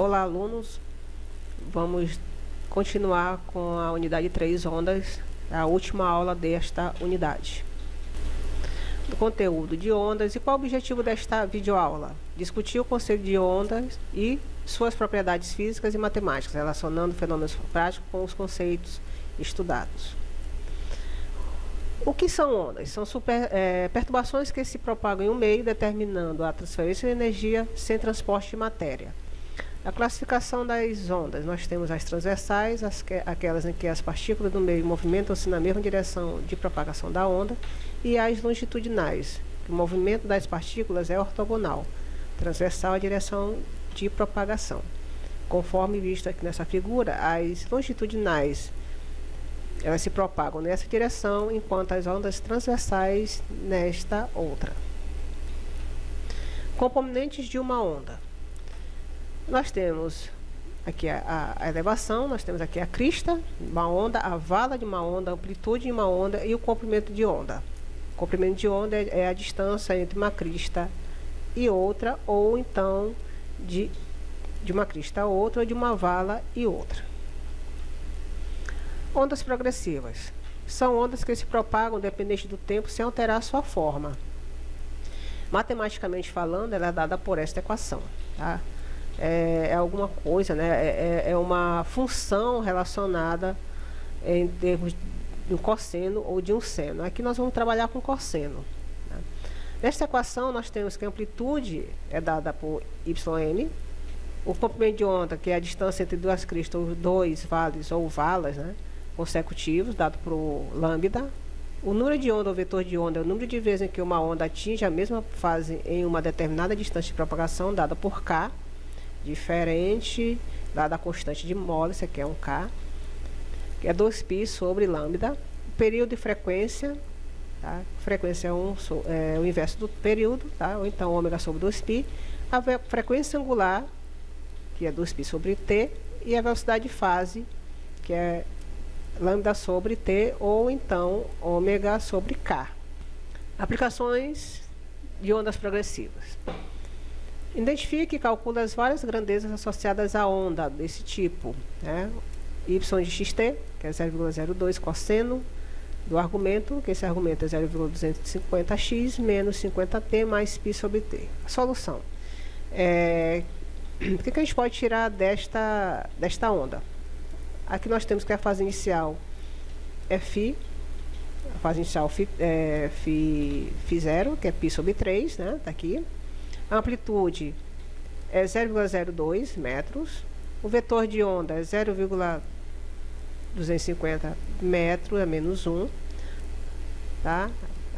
Olá, alunos. Vamos continuar com a unidade 3, ondas, a última aula desta unidade. O conteúdo de ondas e qual o objetivo desta videoaula? Discutir o conceito de ondas e suas propriedades físicas e matemáticas, relacionando fenômenos práticos com os conceitos estudados. O que são ondas? São perturbações que se propagam em um meio, determinando a transferência de energia sem transporte de matéria. A classificação das ondas: nós temos as transversais, aquelas em que as partículas do meio movimentam-se na mesma direção de propagação da onda, e as longitudinais, que o movimento das partículas é ortogonal, transversal à direção de propagação. Conforme visto aqui nessa figura, as longitudinais elas se propagam nessa direção, enquanto as ondas transversais nesta outra. Componentes de uma onda: nós temos aqui a elevação, nós temos aqui a crista de uma onda, a vala de uma onda, a amplitude de uma onda e o comprimento de onda. O comprimento de onda é a distância entre uma crista e outra, ou então de uma crista a outra, ou de uma vala e outra. Ondas progressivas são ondas que se propagam dependente do tempo sem alterar sua forma. Matematicamente falando, ela é dada por esta equação, tá? É alguma coisa, né? É uma função relacionada em termos de um cosseno ou de um seno. Aqui nós vamos trabalhar com cosseno, né? Nesta equação nós temos que a amplitude é dada por yn, o comprimento de onda, que é a distância entre duas cristas, ou dois vales ou valas, né, consecutivos, dado por lambda. O número de onda ou vetor de onda é o número de vezes em que uma onda atinge a mesma fase em uma determinada distância de propagação, dada por k, diferente da constante de Moll, isso aqui é um k, que é 2π sobre lambda. Período e frequência, tá? Frequência é o inverso do período, tá? Ou então ômega sobre 2π. A frequência angular, que é 2π sobre t, e a velocidade de fase, que é lambda sobre t, ou então ômega sobre k. Aplicações de ondas progressivas: identifique e calcule as várias grandezas associadas à onda desse tipo, né? Y de xt, que é 0,02 cosseno do argumento, que esse argumento é 0,250x menos 50t mais π sobre t. A solução: o que a gente pode tirar desta onda? Aqui nós temos que a fase inicial é φ, a fase inicial φ0, que é π sobre 3, né? Tá aqui. A amplitude é 0,02 metros. O vetor de onda é 0,250 metros, é menos 1. Tá?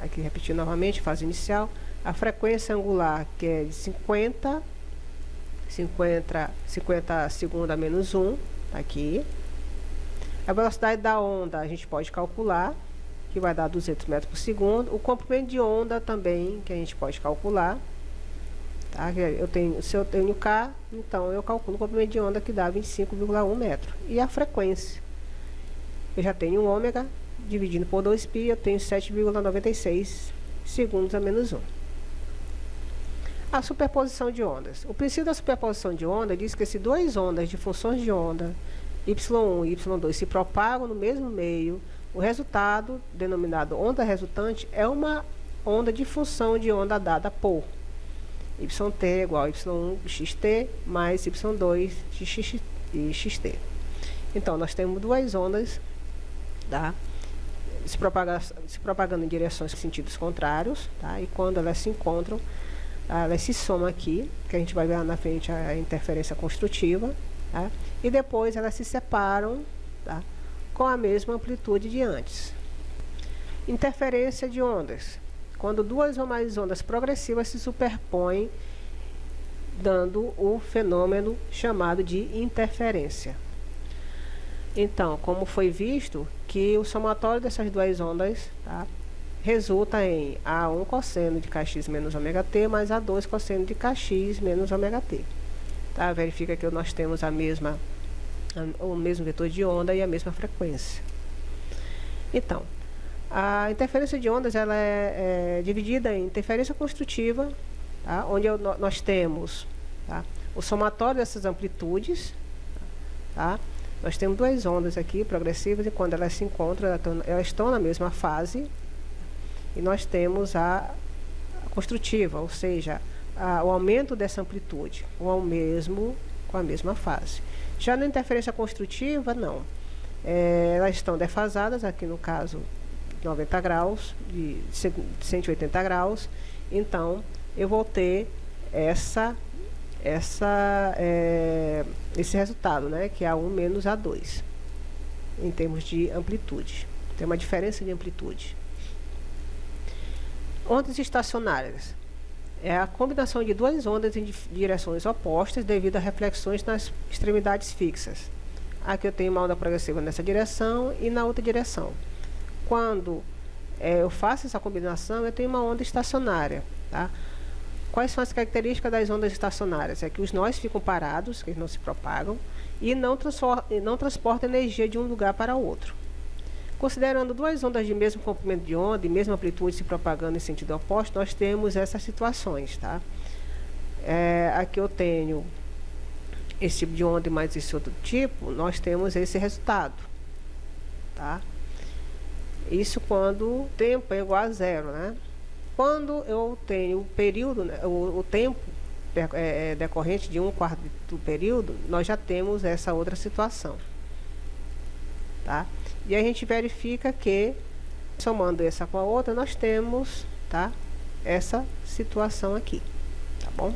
Aqui repetindo novamente, fase inicial. A frequência angular, que é de 50 segundos a menos 1, tá aqui. A velocidade da onda a gente pode calcular, que vai dar 200 metros por segundo. O comprimento de onda também, que a gente pode calcular. Tá? Se eu tenho k, então eu calculo o comprimento de onda, que dá 25,1 metros. E a frequência, eu já tenho um ômega, dividindo por 2π, eu tenho 7,96 segundos a menos 1. A superposição de ondas. O princípio da superposição de onda diz que se duas ondas de funções de onda, y1 e y2, se propagam no mesmo meio, o resultado, denominado onda resultante, é uma onda de função de onda dada por yt igual a y1 xt mais y2 xt. Então, nós temos duas ondas, tá, se propagando em direções, sentidos contrários, tá? E quando elas se encontram, elas se somam aqui, que a gente vai ver lá na frente a interferência construtiva, tá? E depois elas se separam, tá, com a mesma amplitude de antes. Interferência de ondas: quando duas ou mais ondas progressivas se superpõem, dando o fenômeno chamado de interferência. Então, como foi visto, que o somatório dessas duas ondas, tá, resulta em A1 cosseno de kx menos ωt mais A2 cosseno de kx menos ωt. Tá? Verifica que nós temos o mesmo vetor de onda e a mesma frequência. Então, a interferência de ondas ela é dividida em interferência construtiva, tá? Onde nós temos, tá, o somatório dessas amplitudes, tá? Nós temos duas ondas aqui progressivas e quando elas se encontram, elas estão na mesma fase. E nós temos a construtiva, ou seja, o aumento dessa amplitude, com a mesma fase. Já na interferência construtiva, não. Elas estão defasadas, aqui no caso, 90 graus, de 180 graus. Então, eu vou ter esse resultado, né, que é A1 menos A2, em termos de amplitude. Tem uma diferença de amplitude. Ondas estacionárias. É a combinação de duas ondas em direções opostas devido a reflexões nas extremidades fixas. Aqui eu tenho uma onda progressiva nessa direção e na outra direção. Quando eu faço essa combinação, eu tenho uma onda estacionária, tá? Quais são as características das ondas estacionárias? É que os nós ficam parados, que eles não se propagam, e não transportam energia de um lugar para outro. Considerando duas ondas de mesmo comprimento de onda e mesma amplitude se propagando em sentido oposto, nós temos essas situações, tá? Aqui eu tenho esse tipo de onda e mais esse outro tipo, nós temos esse resultado, tá? Isso quando o tempo é igual a zero, né? Quando eu tenho o período, né, o tempo decorrente de 1/4 do período, nós já temos essa outra situação, tá? E a gente verifica que, somando essa com a outra, nós temos, tá, essa situação aqui, tá bom?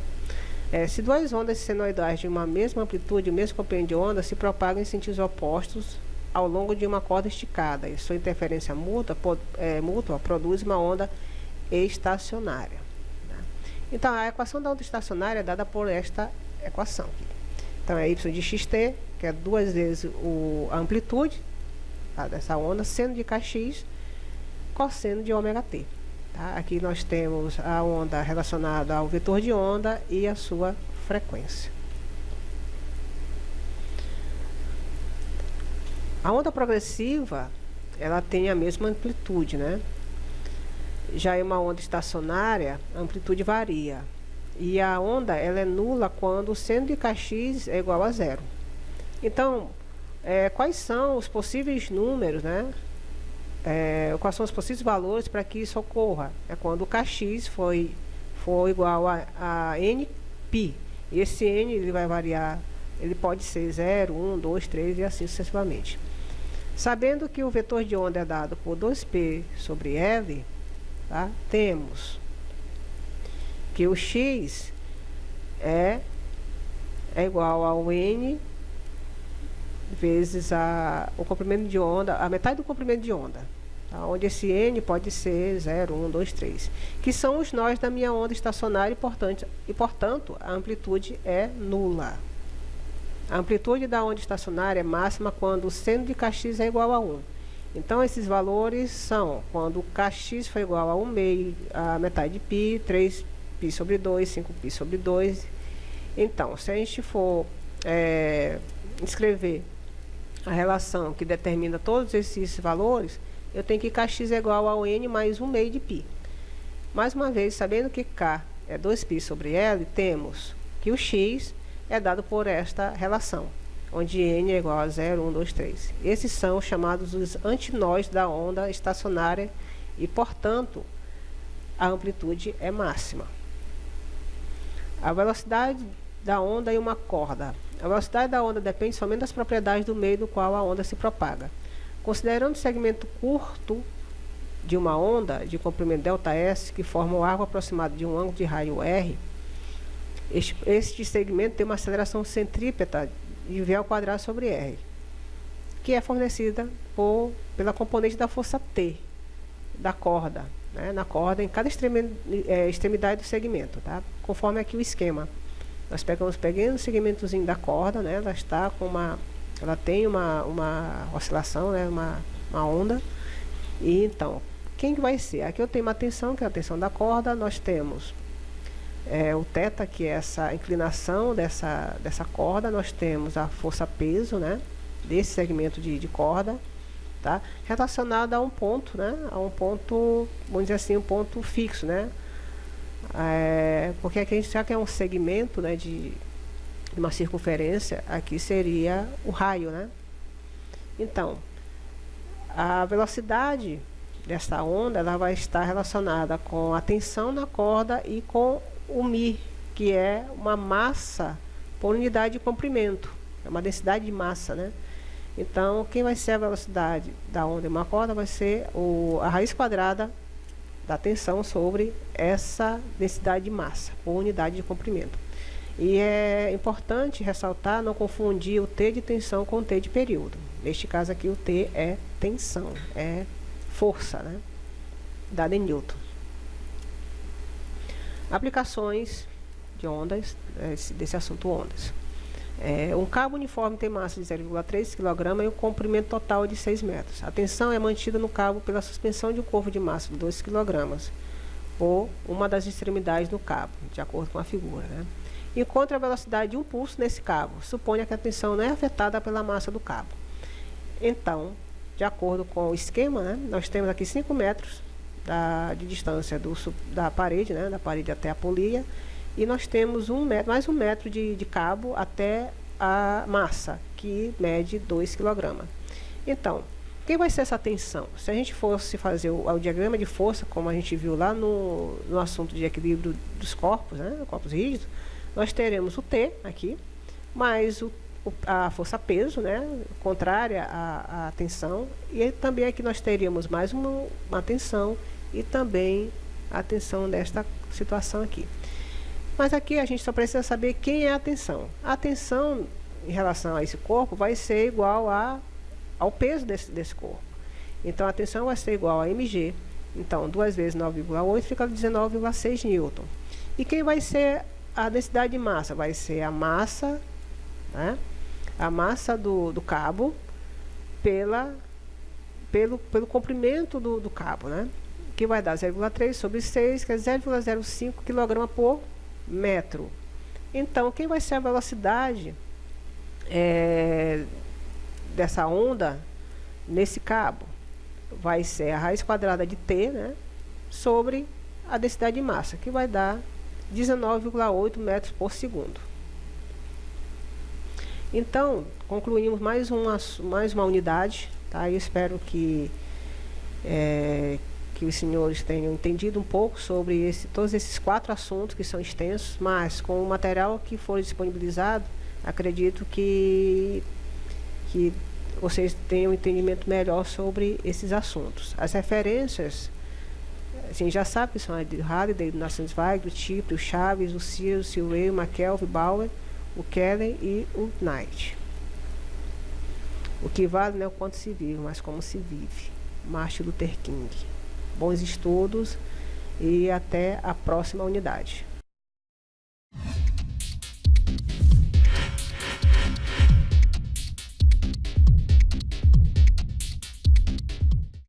Se duas ondas senoidais de uma mesma amplitude, mesmo comprimento de onda, se propagam em sentidos opostos ao longo de uma corda esticada, e sua interferência mútua produz uma onda estacionária, né? Então, a equação da onda estacionária é dada por esta equação aqui. Então, é y de xt, que é duas vezes a amplitude, tá, dessa onda, seno de kx, cosseno de ômega t. Tá? Aqui nós temos a onda relacionada ao vetor de onda e a sua frequência. A onda progressiva, ela tem a mesma amplitude, né? Já em uma onda estacionária, a amplitude varia. E a onda, ela é nula quando o seno de kx é igual a zero. Então, quais são os possíveis números, né? Quais são os possíveis valores para que isso ocorra? É quando o kx for igual a nπ. E esse n ele vai variar, ele pode ser 0, 1, 2, 3 e assim sucessivamente. Sabendo que o vetor de onda é dado por 2p sobre L, tá? Temos que o x é igual ao n vezes o comprimento de onda, a metade do comprimento de onda, tá? Onde esse n pode ser 0, 1, 2, 3, que são os nós da minha onda estacionária e, portanto, a amplitude é nula. A amplitude da onda estacionária é máxima quando o seno de kx é igual a 1. Então, esses valores são quando o kx for igual a 1 meio, a metade de π, 3π sobre 2, 5π sobre 2. Então, se a gente for escrever a relação que determina todos esses valores, eu tenho que kx é igual ao n mais 1 meio de π. Mais uma vez, sabendo que k é 2π sobre L, temos que o x é dado por esta relação, onde n é igual a 0, 1, 2, 3. Esses são chamados os antinós da onda estacionária e, portanto, a amplitude é máxima. A velocidade da onda em uma corda. A velocidade da onda depende somente das propriedades do meio no qual a onda se propaga. Considerando o segmento curto de uma onda de comprimento ΔS, que forma o arco aproximado de um ângulo de raio R, este segmento tem uma aceleração centrípeta de V ao quadrado sobre R, que é fornecida pela componente da força T da corda, né, na corda em cada extremidade do segmento, tá? Conforme aqui o esquema. Nós pegamos pequeno segmentozinho da corda, né, ela tem uma oscilação, né, uma onda. E então, quem que vai ser? Aqui eu tenho uma tensão, que é a tensão da corda. Nós temos o θ, que é essa inclinação dessa corda. Nós temos a força peso, né, desse segmento de corda, tá? Relacionado a um ponto, né, a um ponto, vamos dizer assim, um ponto fixo, né? Porque aqui a gente já quer um segmento, né, uma circunferência, aqui seria o raio, né? Então, a velocidade desta onda, ela vai estar relacionada com a tensão na corda e com o μ, que é uma massa por unidade de comprimento, é uma densidade de massa, né? Então, quem vai ser a velocidade da onda em uma corda vai ser a raiz quadrada da tensão sobre essa densidade de massa por unidade de comprimento. E é importante ressaltar, não confundir o T de tensão com o T de período. Neste caso aqui, o T é tensão, é força, né? Dada em Newton. Aplicações de ondas, desse assunto ondas. Um cabo uniforme tem massa de 0,3 kg e um comprimento total de 6 metros. A tensão é mantida no cabo pela suspensão de um corpo de massa de 2 kg por uma das extremidades do cabo, de acordo com a figura, né? Encontre a velocidade de um pulso nesse cabo. Suponha que a tensão não é afetada pela massa do cabo. Então, de acordo com o esquema, né, nós temos aqui 5 metros de distância da parede, né, da parede até a polia, e nós temos mais um metro de cabo até a massa, que mede 2 kg. Então, quem vai ser essa tensão? Se a gente fosse fazer o diagrama de força, como a gente viu lá no assunto de equilíbrio dos corpos, né, corpos rígidos, nós teremos o T aqui, mais a força peso, né, contrária à tensão, e também aqui nós teríamos mais uma tensão e também a tensão desta situação aqui. Mas aqui a gente só precisa saber quem é a tensão. A tensão em relação a esse corpo vai ser igual ao peso desse corpo. Então a tensão vai ser igual a mg. Então 2 vezes 9,8 fica 19,6 newton. E quem vai ser a densidade de massa? Vai ser a massa, né? A massa do cabo pelo comprimento do cabo, né? Que vai dar 0,3 sobre 6, que é 0,05 kg por metro. Então, quem vai ser a velocidade dessa onda nesse cabo? Vai ser a raiz quadrada de T, né, sobre a densidade de massa, que vai dar 19,8 metros por segundo. Então, concluímos mais uma unidade, tá? Eu espero que os senhores tenham entendido um pouco sobre todos esses 4 assuntos que são extensos, mas com o material que for disponibilizado, acredito que vocês tenham um entendimento melhor sobre esses assuntos. As referências, a gente já sabe que são a de Halliday, do Nassau-Weig, o Tipler, o Chaves, o Sears, o Silvey, o McKelvey, Bauer, o Keller e o Knight. O que vale não é o quanto se vive, mas como se vive. Martin Luther King. Bons estudos e até a próxima unidade.